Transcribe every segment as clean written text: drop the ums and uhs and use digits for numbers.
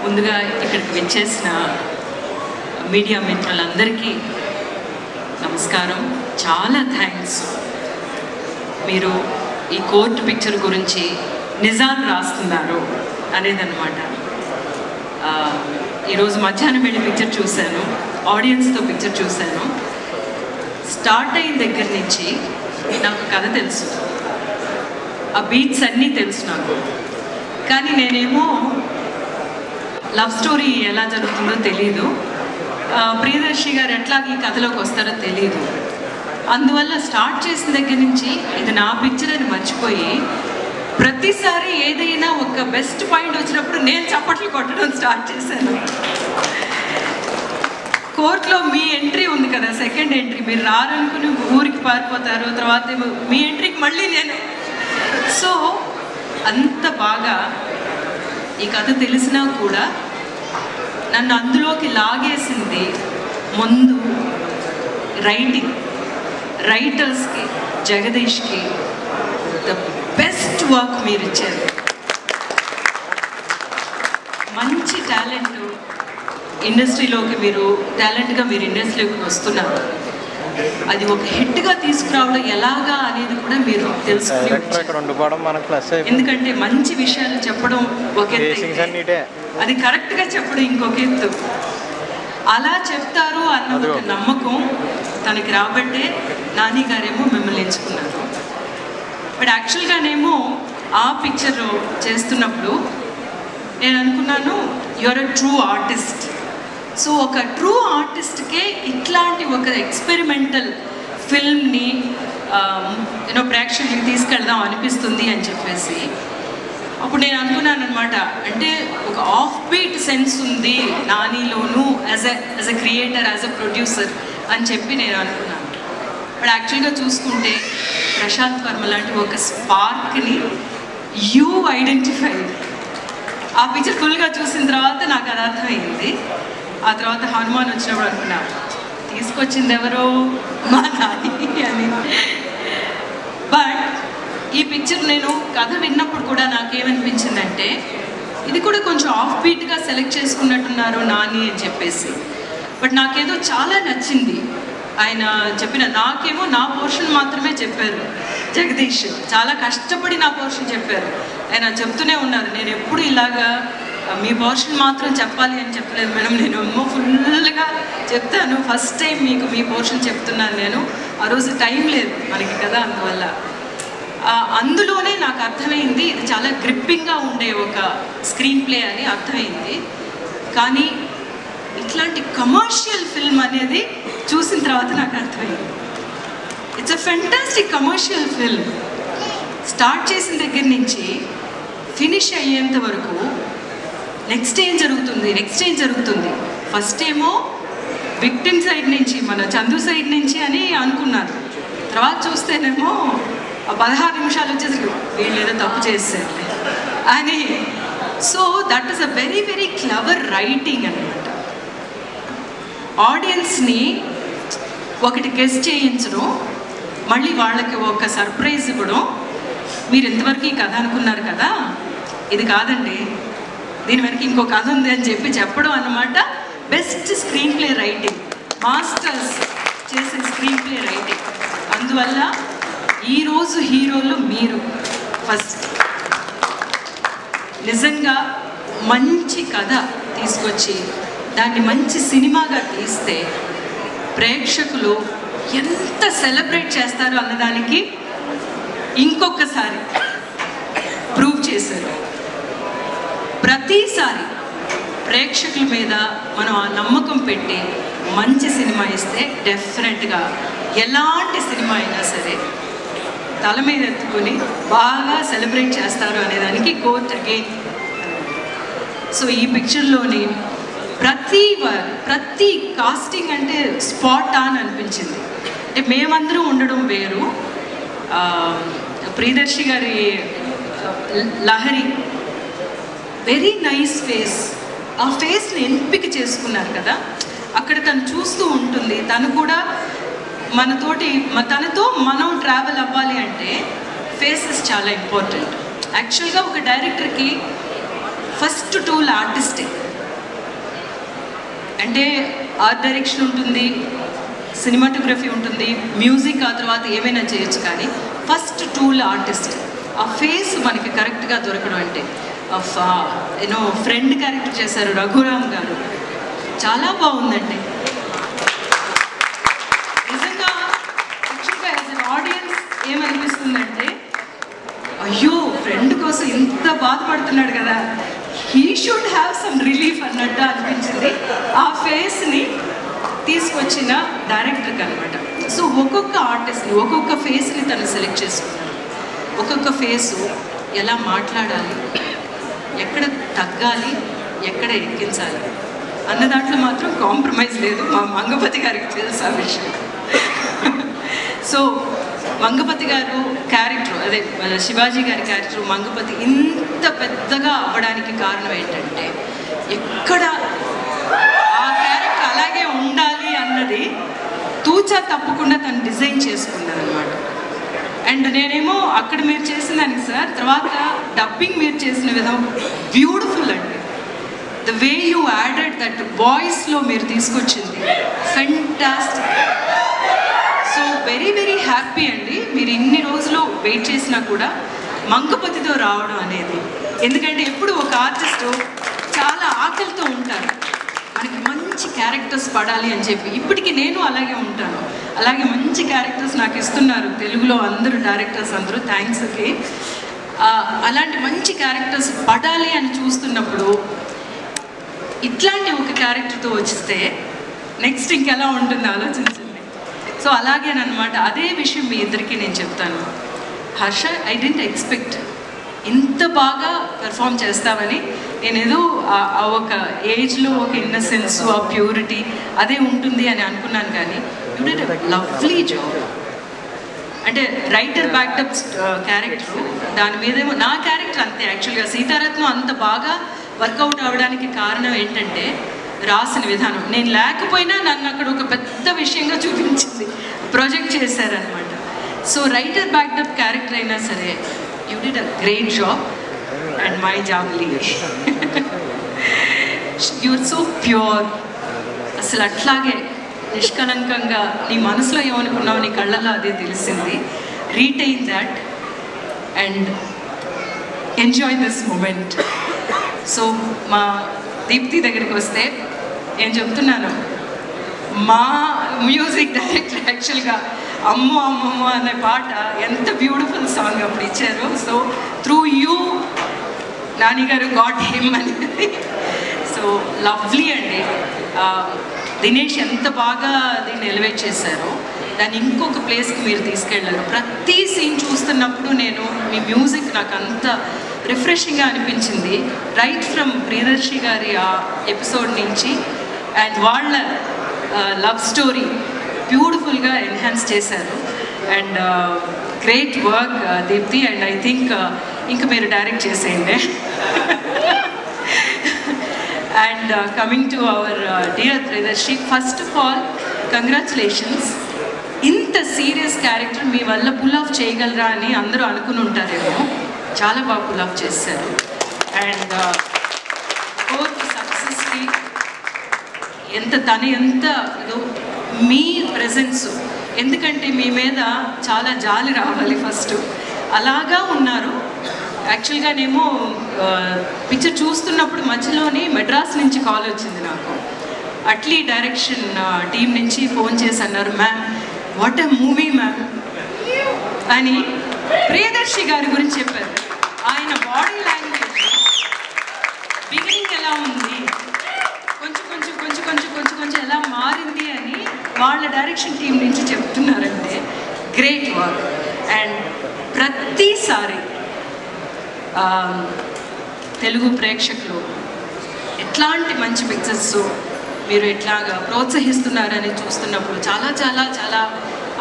ముందుగా ఇక్కడికి విచ్చేసిన మీడియా మిత్రులందరికీ నమస్కారం. చాలా థ్యాంక్స్. మీరు ఈ కోర్టు పిక్చర్ గురించి నిజాలు రాస్తున్నారు అనేదన్నమాట. ఈరోజు మధ్యాహ్నం వెళ్ళి పిక్చర్ చూశాను, ఆడియన్స్తో పిక్చర్ చూశాను. స్టార్ట్ అయిన దగ్గర నుంచి నాకు కథ తెలుసు, ఆ బీట్స్ అన్నీ తెలుసు నాకు. కానీ నేనేమో లవ్ స్టోరీ ఎలా జరుగుతుందో తెలీదు, ప్రియదర్శి గారు ఎట్లా ఈ కథలోకి వస్తారో తెలీదు. అందువల్ల స్టార్ట్ చేసిన దగ్గర నుంచి ఇది నా పిక్చర్ అని మర్చిపోయి ప్రతిసారి ఏదైనా ఒక బెస్ట్ పాయింట్ వచ్చినప్పుడు నేను చప్పట్లు కొట్టడం స్టార్ట్ చేశాను. కోర్టులో మీ ఎంట్రీ ఉంది కదా, సెకండ్ ఎంట్రీ, మీరు రారనుకుని ఊరికి పారిపోతారు, తర్వాత మీ ఎంట్రీకి మళ్ళీ నేను. సో అంత బాగా ఈ కథ తెలిసినా కూడా నన్ను అందులోకి లాగేసింది ముందు రైటింగ్. రైటర్స్కి, జగదీష్కి ద బెస్ట్ వర్క్ మీరు ఇచ్చారు. మంచి టాలెంట్ ఇండస్ట్రీలోకి, మీరు టాలెంట్గా మీరు ఇండస్ట్రీలోకి వస్తున్నారు. అది ఒక హిట్గా తీసుకురావడం ఎలాగా అనేది కూడా మీరు తెలుసుకుని, ఎందుకంటే మంచి విషయాలు చెప్పడం ఒక ఎత్తు, అది కరెక్ట్గా చెప్పడం ఇంకొక ఎత్తు. అలా చెప్తారు అన్న ఒక నమ్మకం తనకి రాబట్టే నాని గారేమో మిమ్మల్ని ఎంచుకున్నారు. బట్ యాక్చువల్గానేమో ఆ పిక్చర్ చేస్తున్నప్పుడు నేను అనుకున్నాను, your a true artist. So ఒక ట్రూ ఆర్టిస్ట్కే ఇట్లాంటి ఒక ఎక్స్పెరిమెంటల్ ఫిల్మ్ని ప్రేక్షకులకి తీసుకెళ్దాం అనిపిస్తుంది అని చెప్పేసి అప్పుడు నేను అనుకున్నాను అనమాట. అంటే ఒక ఆఫ్ బీట్ సెన్స్ ఉంది నానిలోను, as a creator, as a producer అని చెప్పి నేను అనుకున్నాను. బట్ యాక్చువల్గా చూసుకుంటే ప్రశాంత్ వర్మ లాంటి ఒక స్పార్క్ని యూ ఐడెంటిఫైడ్. ఆ పిక్చర్ ఫుల్గా చూసిన తర్వాత నాకు అది అర్థమైంది. ఆ తర్వాత హనుమాన్ వచ్చినప్పుడు అనుకున్నా, తీసుకొచ్చింది ఎవరో మా నాని అని. బట్ ఈ పిక్చర్ నేను కథ విన్నప్పుడు కూడా నాకేమనిపించిందంటే, ఇది కూడా కొంచెం ఆఫ్ బీట్గా సెలెక్ట్ చేసుకున్నట్టున్నారు నాని అని చెప్పేసి. బట్ నాకేదో చాలా నచ్చింది ఆయన చెప్పిన. నాకేమో నా పోర్షన్ మాత్రమే చెప్పారు జగదీష్, చాలా కష్టపడి నా పోర్షన్ చెప్పారు. ఆయన చెప్తూనే ఉన్నారు, నేను ఎప్పుడు ఇలాగా మీ పోర్షన్ మాత్రం చెప్పాలి అని చెప్పలేదు మేడం, నేను ఏమో ఫుల్గా చెప్తాను, ఫస్ట్ టైం మీకు మీ పోర్షన్ చెప్తున్నాను నేను. ఆ రోజు టైం లేదు మనకి కదా, అందువల్ల అందులోనే నాకు అర్థమైంది ఇది చాలా గ్రిప్పింగ్గా ఉండే ఒక స్క్రీన్ ప్లే అని అర్థమైంది. కానీ ఇట్లాంటి కమర్షియల్ ఫిల్మ్ అనేది చూసిన తర్వాత నాకు అర్థమైంది. It's a fantastic commercial film. Start చేసిన దగ్గర నుంచి ఫినిష్ అయ్యేంత వరకు నెక్స్ట్ ఏం జరుగుతుంది. ఫస్ట్ ఏమో విక్టిమ్ సైడ్ నుంచి, మన చందు సైడ్ నుంచి అని అనుకున్నారు. తర్వాత చూస్తేనేమో 16 నిమిషాలు వచ్చేసి వీళ్ళు ఏదో తప్పు చేస్తారు అని. So that is a very very clever writing అనమాట. ఆడియన్స్ని ఒకటి గెస్ చేయించడం, మళ్ళీ వాళ్ళకి ఒక సర్ప్రైజ్ ఇవ్వడం. మీరు ఎంతవరకు ఈ కథ అనుకున్నారు కదా, ఇది కాదండి, దీని వెనక ఇంకో కథ ఉంది అని చెప్పడం అన్నమాట. Best screen play writing, masters చేసే స్క్రీన్ ప్లే రైటింగ్. అందువల్ల ఈరోజు హీరోలు మీరు ఫస్ట్. నిజంగా మంచి కథ తీసుకొచ్చి దాన్ని మంచి సినిమాగా తీస్తే ప్రేక్షకులు ఎంత సెలబ్రేట్ చేస్తారో అన్నదానికి ఇంకొకసారి ప్రూవ్ చేశారు. ప్రతిసారి ప్రేక్షకుల మీద మనం ఆ నమ్మకం పెట్టి మంచి సినిమా ఇస్తే డెఫినెట్గా ఎలాంటి సినిమా అయినా సరే తల మీద ఎత్తుకొని బాగా సెలబ్రేట్ చేస్తారు అనేదానికి కోర్ట్ అగైన్. సో ఈ పిక్చర్లోని ప్రతి కాస్టింగ్ అంటే స్పాట్ ఆన్ అనిపించింది. అంటే మేమందరం ఉండడం వేరు, ప్రియదర్శి గారి లహరి వెరీ నైస్ ఫేస్, ఆ ఫేస్ని ఎంపిక చేసుకున్నారు కదా. అక్కడ తను చూస్తూ ఉంటుంది, తను కూడా తనతో మనం ట్రావెల్ అవ్వాలి అంటే ఫేసెస్ చాలా ఇంపార్టెంట్. యాక్చువల్గా ఒక డైరెక్టర్కి ఫస్ట్ టూల్ ఆర్టిస్టే. అంటే ఆర్ట్ డైరెక్షన్ ఉంటుంది, సినిమాటోగ్రఫీ ఉంటుంది, మ్యూజిక్ ఆ తర్వాత ఏమైనా చేయొచ్చు. కానీ ఫస్ట్ టూల్ ఆర్టిస్ట్. ఆ ఫేస్ మనకి కరెక్ట్గా దొరకడం అంటే యూనో ఫ్రెండ్ క్యారెక్టర్ చేశారు రఘురామ్ గారు, చాలా బాగుందండి నిజంగా. యాక్చువల్గా యాజ్ అన్ ఆడియన్స్ ఏమనిపిస్తుందంటే, అయ్యో ఫ్రెండ్ కోసం ఇంత బాధపడుతున్నాడు కదా, he should have some relief అన్నట్టు అనిపించింది ఆ ఫేస్ని తీసుకొచ్చిన డైరెక్టర్కి అనమాట. సో ఒక్కొక్క ఆర్టిస్ట్ని, ఒక్కొక్క ఫేస్ని తను సెలెక్ట్ చేసుకున్నాడు. ఒక్కొక్క ఫేసు ఎలా మాట్లాడాలి, ఎక్కడ తగ్గాలి, ఎక్కడ ఎక్కించాలి అన్న దాంట్లో మాత్రం కాంప్రమైజ్ లేదు. మా మంగపతి గారికి తెలుసు ఆ విషయం. సో మంగపతి గారు క్యారెక్టర్, అదే శివాజీ గారి క్యారెక్టర్ మంగపతి ఇంత పెద్దగా అవ్వడానికి కారణం ఏంటంటే, ఎక్కడ ఆ క్యారెక్టర్ అలాగే ఉండాలి అన్నది తూచా తప్పకుండా తను డిజైన్ చేసుకున్నారు అనమాట. అండ్ నేనేమో అక్కడ మీరు చేసిన దానికి సార్, తర్వాత డబ్బింగ్ మీరు చేసిన విధం బ్యూటిఫుల్ అండి. The way you added that వాయిస్లో మీరు తీసుకొచ్చింది fantastic. So very very happy అండి. మీరు ఇన్ని రోజులు వెయిట్ చేసినా కూడా మంగపతితో రావడం అనేది, ఎందుకంటే ఎప్పుడు ఒక ఆర్టిస్టు చాలా ఆకలితో ఉంటారు, మనకి మంచి క్యారెక్టర్స్ పడాలి అని చెప్పి. ఇప్పటికీ నేను అలాగే ఉంటాను, అలాగే మంచి క్యారెక్టర్స్ నాకు ఇస్తున్నారు తెలుగులో అందరూ డైరెక్టర్స్ అందరూ, థ్యాంక్స్కి. అలాంటి మంచి క్యారెక్టర్స్ పడాలి అని చూస్తున్నప్పుడు ఇట్లాంటి ఒక క్యారెక్టర్తో వచ్చిస్తే నెక్స్ట్ ఇంకెలా ఉంటుంది ఆలోచించండి. సో అలాగేనమాట. అదే విషయం మీ ఇద్దరికి నేను చెప్తాను. హర్ష, ఐ డెంట్ ఎక్స్పెక్ట్ ఇంత బాగా పెర్ఫామ్ చేస్తామని. నేనేదో ఆ ఒక ఏజ్లో ఒక ఇన్నసెన్స్, ఆ ప్యూరిటీ అదే ఉంటుంది అని అనుకున్నాను. కానీ you did a lovely job. అంటే రైటర్ బ్యాక్డప్ క్యారెక్టర్, దాని మీదేమో నా క్యారెక్టర్ అంతే. యాక్చువల్గా సీతారత్నం అంత బాగా వర్కౌట్ అవ్వడానికి కారణం ఏంటంటే రాసిన విధానం. నేను లేకపోయినా నన్ను అక్కడ ఒక పెద్ద విషయంగా చూపించింది, ప్రొజెక్ట్ చేశారనమాట. సో రైటర్ బ్యాక్డప్ క్యారెక్టర్ అయినా సరే you did a great job. And my జాబ్లీ, యూఆర్ సో ప్యూర్. అసలు అట్లాగే నిష్కలంకంగా నీ మనసులో ఏమనుకున్నావు, నీ కళ్ళల్లో అదే తెలిసింది. Retain that and enjoy this moment. So మా దీప్తి దగ్గరికి వస్తే నేను చెప్తున్నాను, మా మ్యూజిక్ డైరెక్టర్ యాక్చువల్గా అమ్మో అమ్మమ్మ అనే పాట ఎంత బ్యూటిఫుల్ సాంగ్ అప్పుడు ఇచ్చారు. సో త్రూ యూ నాని గారు గాట్ హిమ్ అనేది. సో లవ్లీ అండి. దినేష్ ఎంత బాగా దీన్ని ఎలివేట్ చేశారో, దాన్ని ఇంకొక ప్లేస్కి మీరు తీసుకెళ్ళారు. ప్రతి సీన్ చూస్తున్నప్పుడు నేను మీ మ్యూజిక్ నాకు అంత రిఫ్రెషింగ్గా అనిపించింది. రైట్ ఫ్రమ్ ప్రియదర్శి గారి ఆ ఎపిసోడ్ నుంచి అండ్ వాళ్ళ లవ్ స్టోరీ బ్యూటిఫుల్గా ఎన్హాన్స్ చేశారు. And great work Deepti. And I think ఇంకా మీరు డైరెక్ట్ చేసేయండి. And coming to our dear Priyadarshi, first of all congratulations. ఇంత సీరియస్ క్యారెక్టర్ మీ వల్ల పుల్ ఆఫ్ చేయగలరా అని అందరూ అనుకుని ఉంటారేమో. చాలా బాగా పుల్ ఆఫ్ చేశారు. అండ్ కోర్ట్ సక్సెస్కి ఎంత ఇదో మీ ప్రెజెన్స్, ఎందుకంటే మీ మీద చాలా జాలి రావాలి ఫస్ట్, అలాగా ఉన్నారు. యాక్చువల్గానేమో పిక్చర్ చూస్తున్నప్పుడు మధ్యలోని మెడ్రాస్ నుంచి కాల్ వచ్చింది నాకు. అట్లీ డైరెక్షన్ టీం నుంచి ఫోన్ చేసి అన్నారు, ma'am what a movie ma'am అని ప్రియదర్శి గారి గురించి చెప్పారు. ఆయన బాడీ లాంగ్వేజ్ బిగినింగ్ ఎలా ఉంది, కొంచెం కొంచెం కొంచెం కొంచెం కొంచెం కొంచెం ఎలా మారింది అని వాళ్ళ డైరెక్షన్ టీం నుంచి చెప్తున్నారంటే గ్రేట్ వర్క్. అండ్ ప్రతిసారి తెలుగు ప్రేక్షకులు ఎట్లాంటి మంచి పిక్చర్స్ మీరు ఎట్లాగా ప్రోత్సహిస్తున్నారని చూస్తున్నప్పుడు చాలా చాలా చాలా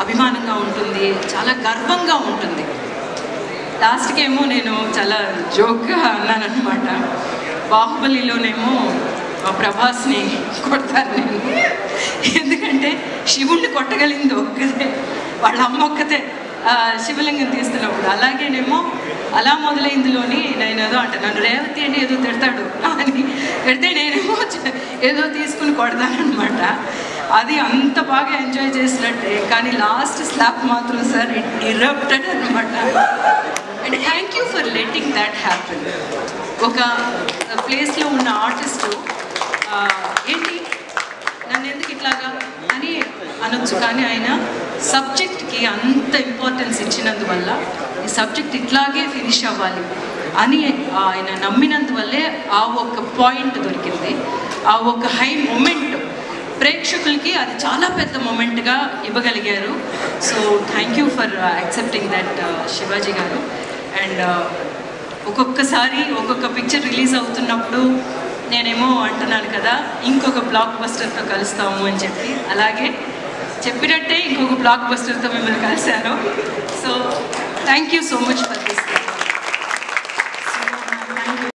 అభిమానంగా ఉంటుంది, చాలా గర్వంగా ఉంటుంది. లాస్ట్కి ఏమో నేను చాలా జోక్గా అన్నానమాట, బాహుబలిలోనేమో ప్రభాస్ని కొడతాను నేను, ఎందుకంటే శివుణ్ణి కొట్టగలిగింది ఒక్కదే, వాళ్ళ అమ్మ ఒక్కతే శివలింగం తీస్తున్నప్పుడు. అలాగేనేమో అలా మొదలైందిలోని నేను ఏదో అంటే నన్ను రేవతి అంటే ఏదో తిడతాడు అని పెడితే నేనేమో ఏదో తీసుకుని కొడతానమాట. అది అంత బాగా ఎంజాయ్ చేసినట్టే, కానీ లాస్ట్ స్లాప్ మాత్రం సార్ ఇట్ ఇరప్టెడ్ అనమాట. And thank you for letting that happen. ఒక ప్లేస్లో ఉన్న ఆర్టిస్టు ఏంటి నన్ను ఎందుకు ఇట్లాగా అని అనొచ్చు, కానీ ఆయన సబ్జెక్ట్కి అంత ఇంపార్టెన్స్ ఇచ్చినందువల్ల ఈ సబ్జెక్ట్ ఇట్లాగే ఫినిష్ అవ్వాలి అని ఆయన నమ్మినందువల్లే ఆ ఒక పాయింట్ దొరికింది, ఆ ఒక హై మూమెంట్ ప్రేక్షకులకి అది చాలా పెద్ద మూమెంట్గా ఇవ్వగలిగారు. So thank you for accepting that Shivaji గారు. అండ్ ఒక్కొక్కసారి ఒక్కొక్క పిక్చర్ రిలీజ్ అవుతున్నప్పుడు నేనేమో అంటున్నాను కదా ఇంకొక బ్లాక్ బస్టర్తో కలుస్తాము అని చెప్పి, అలాగే చెప్పినట్టే ఇంకొక బ్లాక్ బస్టర్తో మిమ్మల్ని కలిశాను. So thank you so much for